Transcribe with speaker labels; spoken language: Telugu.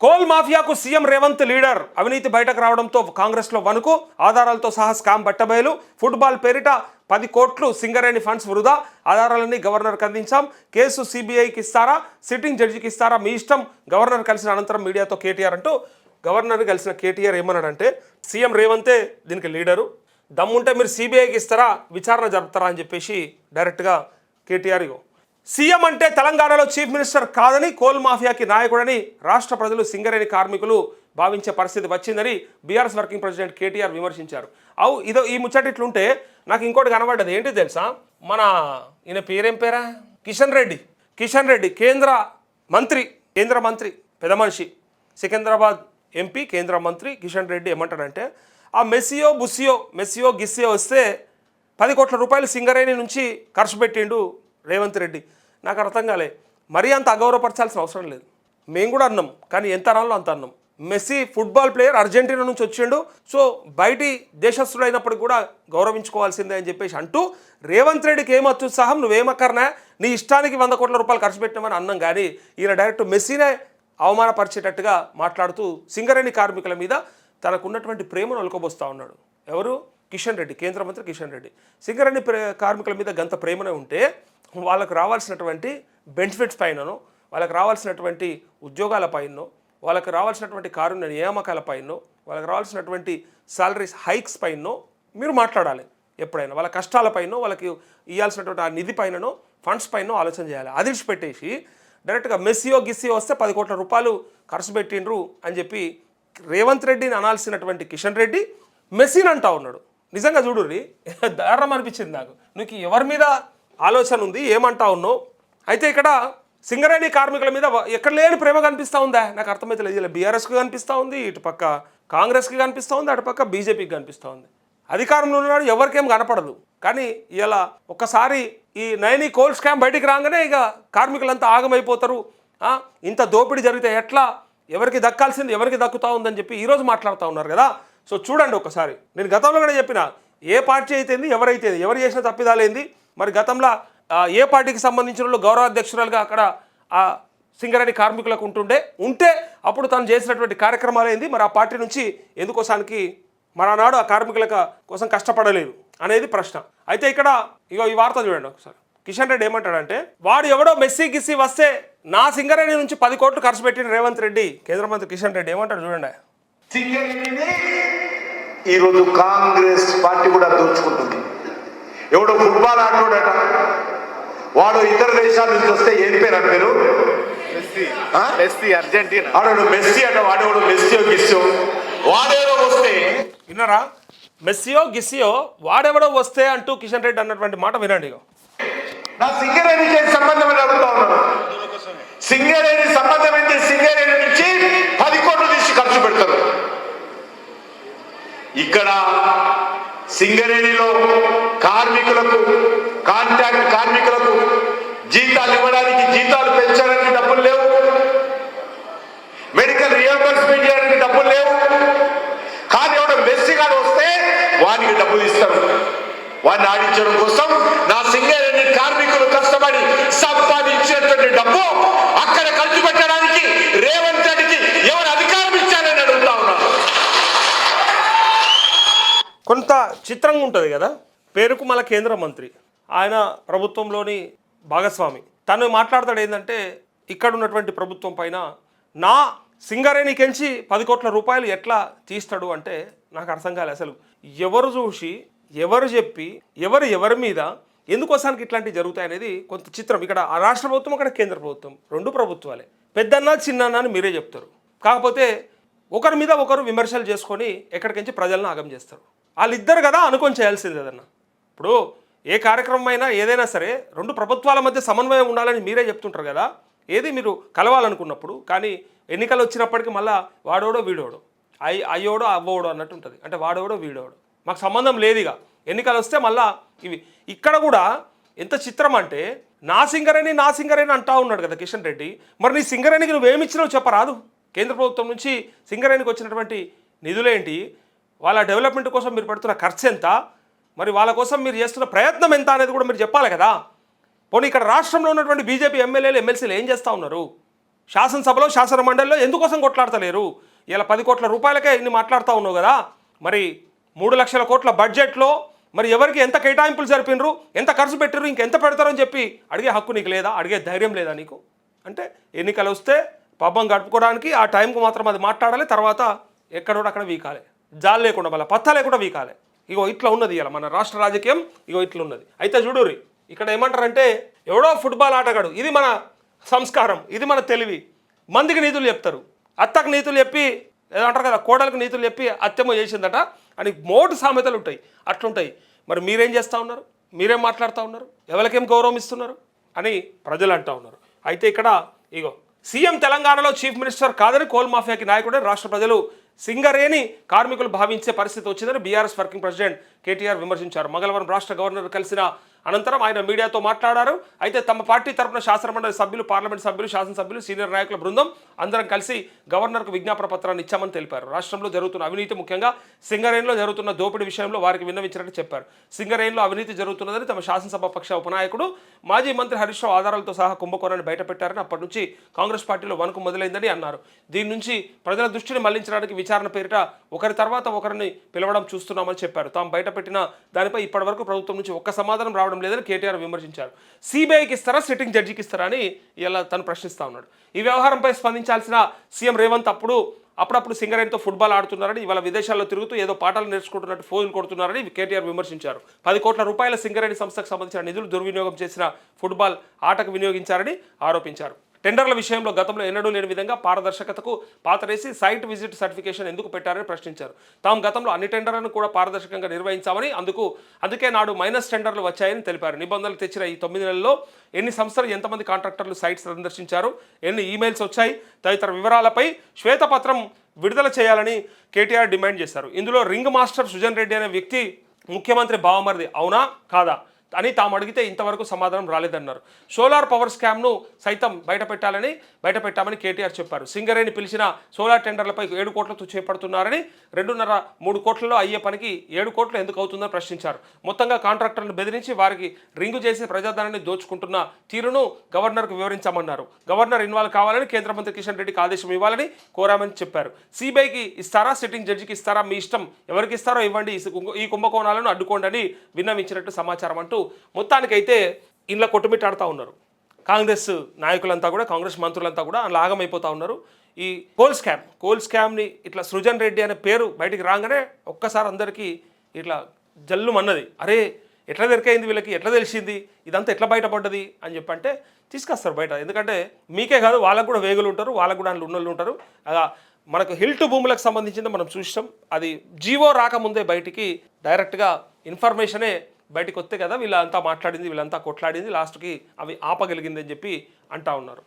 Speaker 1: కోల్ మాఫియాకు సీఎం రేవంత్ లీడర్. అవినీతి బయటకు రావడంతో కాంగ్రెస్లో వణుకు. ఆధారాలతో సహా స్కామ్ బట్టబయలు. ఫుట్బాల్ పేరిట 10 కోట్లు సింగరేణి ఫండ్స్ వృధా. ఆధారాలన్నీ గవర్నర్కి అందించాం. కేసు సిబిఐకి ఇస్తారా, సిట్టింగ్ జడ్జికి ఇస్తారా, మీ ఇష్టం. గవర్నర్ కలిసిన అనంతరం మీడియాతో కేటీఆర్ అంటూ గవర్నర్ కలిసిన కేటీఆర్ ఏమన్నాడంటే, సీఎం రేవంతే దీనికి లీడరు, దమ్ముంటే మీరు సిబిఐకి ఇస్తారా, విచారణ జరుపుతారా అని చెప్పేసి డైరెక్ట్గా కేటీఆర్ సీఎం అంటే తెలంగాణలో చీఫ్ మినిస్టర్ కాదని, కోల్ మాఫియాకి నాయకుడని రాష్ట్ర ప్రజలు సింగరేణి కార్మికులు భావించే పరిస్థితి వచ్చిందని బీఆర్ఎస్ వర్కింగ్ ప్రెసిడెంట్ కేటీఆర్ విమర్శించారు. ఇదో ఈ ముచ్చట ఇట్లుంటే నాకు ఇంకోటి కనబడ్డది. ఏంటి తెలుసా, మన ఈయన పేరేం పేరా, కిషన్ రెడ్డి కేంద్ర మంత్రి పెద్ద మనిషి, సికింద్రాబాద్ ఎంపీ కేంద్ర మంత్రి కిషన్ రెడ్డి ఏమంటాడంటే, ఆ మెస్సియో గిస్సియో వస్తే 10 కోట్ల రూపాయలు సింగరేణి నుంచి ఖర్చు పెట్టిండు రేవంత్ రెడ్డి. నాకు అర్థం కాలే, మరీ అంత అగౌరవపరచాల్సిన అవసరం లేదు. మేము కూడా అన్నాం, కానీ ఎంత అనాలో అంత అన్నాం. మెస్సీ ఫుట్బాల్ ప్లేయర్, అర్జెంటీనా నుంచి వచ్చిండు, సో బయటి దేశస్తుడైనప్పటికి కూడా గౌరవించుకోవాల్సిందే అని చెప్పేసి అంటూ రేవంత్ రెడ్డికి ఏం అత్యుత్సాహం, నువ్వేమక్కర్నా, నీ ఇష్టానికి 100 కోట్ల రూపాయలు ఖర్చు పెట్టినామని అన్నాం. కానీ ఈయన డైరెక్ట్ మెస్సీనే అవమానపరిచేటట్టుగా మాట్లాడుతూ సింగరేణి కార్మికుల మీద తనకున్నటువంటి ప్రేమను ఒలకబోస్తూ ఉన్నాడు. ఎవరు? కిషన్ రెడ్డి, కేంద్ర మంత్రి కిషన్ రెడ్డి. సింగరేణి కార్మికుల మీద గంత ప్రేమనే ఉంటే వాళ్ళకు రావాల్సినటువంటి బెనిఫిట్స్ పైననో, వాళ్ళకి రావాల్సినటువంటి ఉద్యోగాల పైనో, వాళ్ళకి రావాల్సినటువంటి కారుణ్య నియామకాల పైనో, వాళ్ళకి రావాల్సినటువంటి సాలరీస్ హైక్స్ పైనో మీరు మాట్లాడాలి. ఎప్పుడైనా వాళ్ళ కష్టాల పైనో, వాళ్ళకి ఇవ్వాల్సినటువంటి ఆ నిధి పైననో, ఫండ్స్ పైనో ఆలోచన చేయాలి. అది పెట్టేసి డైరెక్ట్గా మెస్సియో వస్తే 10 కోట్ల రూపాయలు ఖర్చు పెట్టిండ్రు అని చెప్పి రేవంత్ రెడ్డిని అనాల్సినటువంటి కిషన్ రెడ్డి మెస్సీని అంటా ఉన్నాడు. నిజంగా చూడుర్రి, దారుణం అనిపించింది నాకు. నీకు ఎవరి మీద ఆలోచన ఉంది, ఏమంటా ఉన్నావు? అయితే ఇక్కడ సింగరేణి కార్మికుల మీద ఎక్కడ లేని ప్రేమ కనిపిస్తూ ఉందా? నాకు అర్థమైతే లేదు. బీఆర్ఎస్కి కనిపిస్తూ ఉంది, ఇటు పక్క కాంగ్రెస్కి కనిపిస్తూ ఉంది, అటు పక్క బీజేపీకి కనిపిస్తూ ఉంది. అధికారంలో ఉన్నాడు, ఎవరికేం కనపడదు. కానీ ఇలా ఒక్కసారి ఈ నైని కోల్ స్కామ్ బయటికి రాగానే ఇక కార్మికులంతా ఆగమైపోతారు. ఇంత దోపిడీ జరిగితే ఎట్లా, ఎవరికి దక్కాల్సింది ఎవరికి దక్కుతూ ఉందని చెప్పి ఈరోజు మాట్లాడుతూ ఉన్నారు కదా. సో చూడండి ఒకసారి, నేను గతంలో కూడా చెప్పిన, ఏ పార్టీ అయితేంది, ఎవరు చేసిన తప్పిదాలేంది. మరి గతంలో ఏ పార్టీకి సంబంధించిన వాళ్ళు గౌరవాధ్యక్షురాలుగా అక్కడ ఆ సింగరేణి కార్మికులకు ఉంటే అప్పుడు తను చేసినటువంటి కార్యక్రమాలు ఏంది, మరి ఆ పార్టీ నుంచి ఎందుకోసానికి మరానాడు ఆ కార్మికుల కోసం కష్టపడలేదు అనేది ప్రశ్న. అయితే ఇక్కడ ఈ వార్త చూడండి ఒకసారి. కిషన్ రెడ్డి ఏమంటాడంటే, వాడు ఎవడో మెస్సీ వస్తే నా సింగరేణి నుంచి 10 కోట్లు ఖర్చు పెట్టిన రేవంత్ రెడ్డి. కేంద్ర మంత్రి కిషన్ రెడ్డి ఏమంటాడు చూడండి.
Speaker 2: సింగరేణిని ఈరోజు కాంగ్రెస్ పార్టీ కూడా దోచుకుంటుంది. ఎవడో ఫుట్బాల్ ఆడోడట, వాడు ఇతర దేశాల నుంచి వస్తే ఏం పేరు పేరు అర్జెంటీనా ఆడోడు మెస్సీ అట, వాడేవాడు మెస్సియో గిస్సియో వాడేవో వస్తే
Speaker 1: విన్నారా, మెస్సియో గిస్సియో వాడెవడో వస్తే అంటూ కిషన్ రెడ్డి అన్నటువంటి మాట వినండి.
Speaker 2: నా సింగరేణికి సంబంధం అడుగుతా ఉన్నాను. సింగరేణి సంబంధం ఏంటి? సింగరేణి నుంచి 10 కోట్లు తీసి ఖర్చు పెడతారు. ఇక్కడ సింగరేణిలో కార్మికులకు, కాంట్రాక్ట్ కార్మికులకు జీతాలు ఇవ్వడానికి, జీతాలు పెంచడానికి డబ్బులు లేవు, మెడికల్ రియంబర్స్మెంట్ చేయడానికి డబ్బులు లేవు. కానీ ఎవడో మెస్సీ గారు వస్తే వానికి డబ్బులు ఇస్తారు. వాడిని ఆడించడం కోసం నా సింగరేణి కార్మికులు కష్టపడి సంపాదించినటువంటి డబ్బు అక్కడ ఖర్చు పెట్టడానికి రేవంత్ రెడ్డికి ఎవరు అధికారం ఇచ్చారని అడుగుతా ఉన్నారు.
Speaker 1: కొంత చిత్రంగా ఉంటుంది కదా. పేరుకు మళ్ళీ కేంద్ర మంత్రి, ఆయన ప్రభుత్వంలోని భాగస్వామి. తను మాట్లాడతాడు ఏంటంటే, ఇక్కడ ఉన్నటువంటి ప్రభుత్వం పైన నా సింగరేణికెంచి 10 కోట్ల రూపాయలు ఎట్లా తీస్తాడు అంటే నాకు అర్థం కాలే. అసలు ఎవరు చూసి, ఎవరు చెప్పి, ఎవరి మీద ఎందుకోసానికి ఇట్లాంటివి జరుగుతాయి అనేది కొంత చిత్రం. ఇక్కడ రాష్ట్ర ప్రభుత్వం, అక్కడ కేంద్ర ప్రభుత్వం, 2 ప్రభుత్వాలే. పెద్దన్న చిన్న అని మీరే చెప్తారు. కాకపోతే ఒకరి మీద ఒకరు విమర్శలు చేసుకొని ఎక్కడికించి ప్రజలను ఆగం చేస్తారు. వాళ్ళిద్దరు కదా అనుకొని చేయాల్సింది ఏదన్నా. ఇప్పుడు ఏ కార్యక్రమం అయినా ఏదైనా సరే 2 ప్రభుత్వాల మధ్య సమన్వయం ఉండాలని మీరే చెప్తుంటారు కదా. ఏది మీరు కలవాలనుకున్నప్పుడు. కానీ ఎన్నికలు వచ్చినప్పటికీ మళ్ళీ వాడోడో వీడోడో, అయ్యోడో అవ్వోడో అన్నట్టు ఉంటుంది. అంటే వాడోడో వీడోడో, మాకు సంబంధం లేదు. ఇక ఎన్నికలు వస్తే మళ్ళీ ఇవి. ఇక్కడ కూడా ఎంత చిత్రం అంటే, నా సింగరేణి అంటా ఉన్నాడు కదా కిషన్ రెడ్డి. మరి నీ సింగరేణికి నువ్వేమిచ్చినావు చెప్పరాదు? కేంద్ర ప్రభుత్వం నుంచి సింగరేణికి వచ్చినటువంటి నిధులేంటి, వాళ్ళ డెవలప్మెంట్ కోసం మీరు పెడుతున్న ఖర్చు ఎంత, మరి వాళ్ళ కోసం మీరు చేస్తున్న ప్రయత్నం ఎంత అనేది కూడా మీరు చెప్పాలి కదా. పోనీ ఇక్కడ రాష్ట్రంలో ఉన్నటువంటి బీజేపీ ఎమ్మెల్యేలు, ఎమ్మెల్సీలు ఏం చేస్తూ ఉన్నారు? శాసనసభలో శాసన మండలిలో ఎందుకోసం కొట్లాడతలేరు? ఇలా 10 కోట్ల రూపాయలకే ఇన్ని మాట్లాడుతూ ఉన్నావు కదా, మరి 3 లక్షల కోట్ల బడ్జెట్లో మరి ఎవరికి ఎంత కేటాయింపులు జరిపినరు, ఎంత ఖర్చు పెట్టిరు, ఇంకెంత పెడతారని చెప్పి అడిగే హక్కు నీకు లేదా? అడిగే ధైర్యం లేదా నీకు? అంటే ఎన్నికలు వస్తే పబ్బం గడుపుకోవడానికి ఆ టైంకు మాత్రం అది మాట్లాడాలి, తర్వాత ఎక్కడోడు అక్కడ వీకాలి, జాలు లేకుండా మళ్ళీ పత్తా లేకుండా వీకాలి. ఇగో ఇట్లా ఉన్నది ఇలా మన రాష్ట్ర రాజకీయం, ఇగో ఇట్లా ఉన్నది. అయితే చూడుర్రి, ఇక్కడ ఏమంటారంటే ఎవడో ఫుట్బాల్ ఆటగాడు, ఇది మన సంస్కారం, ఇది మన తెలివి, మందికి నీతులు చెప్తారు, అత్తకు నీతులు చెప్పి ఏదంటారు కదా, కోడలకు నీతులు చెప్పి అత్తెమ్మో చేసిందట అని మోటు సామెతలు ఉంటాయి, అట్లుంటాయి. మరి మీరేం చేస్తూ ఉన్నారు? మీరేం మాట్లాడుతూ ఉన్నారు? ఎవరికేం గౌరవం ఇస్తున్నారు అని ప్రజలు అంటూ ఉన్నారు. అయితే ఇక్కడ ఇగో సీఎం తెలంగాణలో చీఫ్ మినిస్టర్ కాదని కోల్ మాఫియాకి నాయకుడే రాష్ట్ర ప్రజలు సింగరేణి కార్మికులు భావించే పరిస్థితి వచ్చిందని బీఆర్ఎస్ వర్కింగ్ ప్రెసిడెంట్ కేటీఆర్ విమర్శించారు. మంగళవారం రాష్ట్ర గవర్నర్ కలిసిన అనంతరం ఆయన మీడియాతో మాట్లాడారు. అయితే తమ పార్టీ తరపున శాసనమండలి సభ్యులు, పార్లమెంట్ సభ్యులు, శాసనసభ్యులు, సీనియర్ నాయకుల బృందం అందరం కలిసి గవర్నర్కు విజ్ఞాపన పత్రాన్ని ఇచ్చామని తెలిపారు. రాష్ట్రంలో జరుగుతున్న అవినీతి, ముఖ్యంగా సింగరేణిలో జరుగుతున్న దోపిడీ విషయంలో వారికి విన్నవించినట్టు చెప్పారు. సింగరేణిలో అవినీతి జరుగుతున్నదని తమ శాసనసభ పక్ష ఉపనాయకుడు మాజీ మంత్రి హరీష్ రావు ఆధారాలతో సహా కుంభకోణాన్ని బయటపెట్టారని, అప్పటి నుంచి కాంగ్రెస్ పార్టీలో వణుకు మొదలైందని అన్నారు. దీని నుంచి ప్రజల దృష్టిని మళ్లించడానికి విచారణ పేరిట ఒకరి తర్వాత ఒకరిని పిలవడం చూస్తున్నామని చెప్పారు. తాము బయటపెట్టిన దానిపై ఇప్పటివరకు ప్రభుత్వం నుంచి ఒక్క సమాధానం రావడం లేదని కేటీఆర్ విమర్శించారు. సిబిఐకి ఇస్తారా, సిట్టింగ్ జడ్జికి ఇస్తారా అని ఇలా తను ప్రశ్నిస్తా ఉన్నాడు. ఈ వ్యవహారంపై స్పందించాల్సిన సీఎం రేవంత్ అప్పుడప్పుడు సింగరేణితో ఫుట్బాల్ ఆడుతున్నారని, ఇవాళ విదేశాల్లో తిరుగుతూ ఏదో పాటలు నేర్చుకుంటున్నట్టు ఫోన్లు కొడుతున్నారని కేటీఆర్ విమర్శించారు. 10 కోట్ల రూపాయల సింగరేణి సంస్థకు సంబంధించిన నిధులు దుర్వినియోగం చేసిన ఫుట్బాల్ ఆటకు వినియోగించారని ఆరోపించారు. టెండర్ల విషయంలో గతంలో ఎన్నడూ లేని విధంగా పారదర్శకతకు పాతరేసి సైట్ విజిట్ సర్టిఫికేషన్ ఎందుకు పెట్టారని ప్రశ్నించారు. తాము గతంలో అన్ని టెండర్లను కూడా పారదర్శకంగా నిర్వహించామని, అందుకే నాడు మైనస్ టెండర్లు వచ్చాయని తెలిపారు. నిబంధనలు తెచ్చిన ఈ 9 నెలల్లో ఎన్ని సంస్థలు, ఎంతమంది కాంట్రాక్టర్లు సైట్స్ సందర్శించారు, ఎన్ని ఈమెయిల్స్ వచ్చాయి తదితర వివరాలపై శ్వేతపత్రం విడుదల చేయాలని కేటీఆర్ డిమాండ్ చేశారు. ఇందులో రింగ్ మాస్టర్ సుజన్ రెడ్డి అనే వ్యక్తి ముఖ్యమంత్రి బావమరిది అవునా కాదా అని తాము అడిగితే ఇంతవరకు సమాధానం రాలేదన్నారు. సోలార్ పవర్ స్కామ్ను సైతం బయటపెట్టామని కేటీఆర్ చెప్పారు. సింగరేణి పిలిచిన సోలార్ టెండర్లపై 7 కోట్లతో చేపడుతున్నారని, 2.5-3 కోట్లలో అయ్యే పనికి 7 కోట్లు ఎందుకు అవుతుందని ప్రశ్నించారు. మొత్తంగా కాంట్రాక్టర్లను బెదిరించి వారికి రింగు చేసి ప్రజాధనాన్ని దోచుకుంటున్న తీరును గవర్నర్కు వివరించామన్నారు. గవర్నర్ ఇన్వాల్వ్ కావాలని కేంద్ర మంత్రి కిషన్ రెడ్డికి ఆదేశం ఇవ్వాలని కోరామని చెప్పారు. సిబిఐకి ఇస్తారా, సిట్టింగ్ జడ్జికి ఇస్తారా, మీ ఇష్టం, ఎవరికి ఇస్తారో ఇవ్వండి, ఈ కుంభకోణాలను అడ్డుకోండి అని విన్నవించినట్టు సమాచారం అంటూ మొత్తానికైతే ఇంట్లో కొట్టుమిట్టాడుతూ ఉన్నారు. కాంగ్రెస్ నాయకులంతా కూడా, కాంగ్రెస్ మంత్రులంతా కూడా లాగమైపోతూ ఉన్నారు. ఈ కోల్ స్కామ్ని ఇట్లా సృజన్ రెడ్డి అనే పేరు బయటికి రాగానే ఒక్కసారి అందరికీ ఇట్లా జల్లు మన్నది. అరే ఎట్లా దొరికైంది వీళ్ళకి, ఎట్లా తెలిసింది, ఇదంతా ఎట్లా బయటపడ్డది అని చెప్పంటే తీసుకొస్తారు బయట. ఎందుకంటే మీకే కాదు, వాళ్ళకు కూడా వేగులు ఉంటారు, వాళ్ళకు కూడా అందులో ఉన్నోళ్ళు ఉంటారు. అలా మనకు హిల్ట్ భూములకు సంబంధించింది మనం చూసాం. అది జీవో రాకముందే బయటికి డైరెక్ట్గా ఇన్ఫర్మేషనే బయటకు వస్తే కదా వీళ్ళంతా మాట్లాడింది, వీళ్ళంతా కొట్లాడింది, లాస్ట్కి అవి ఆపగలిగిందని చెప్పి అంటా ఉన్నారు.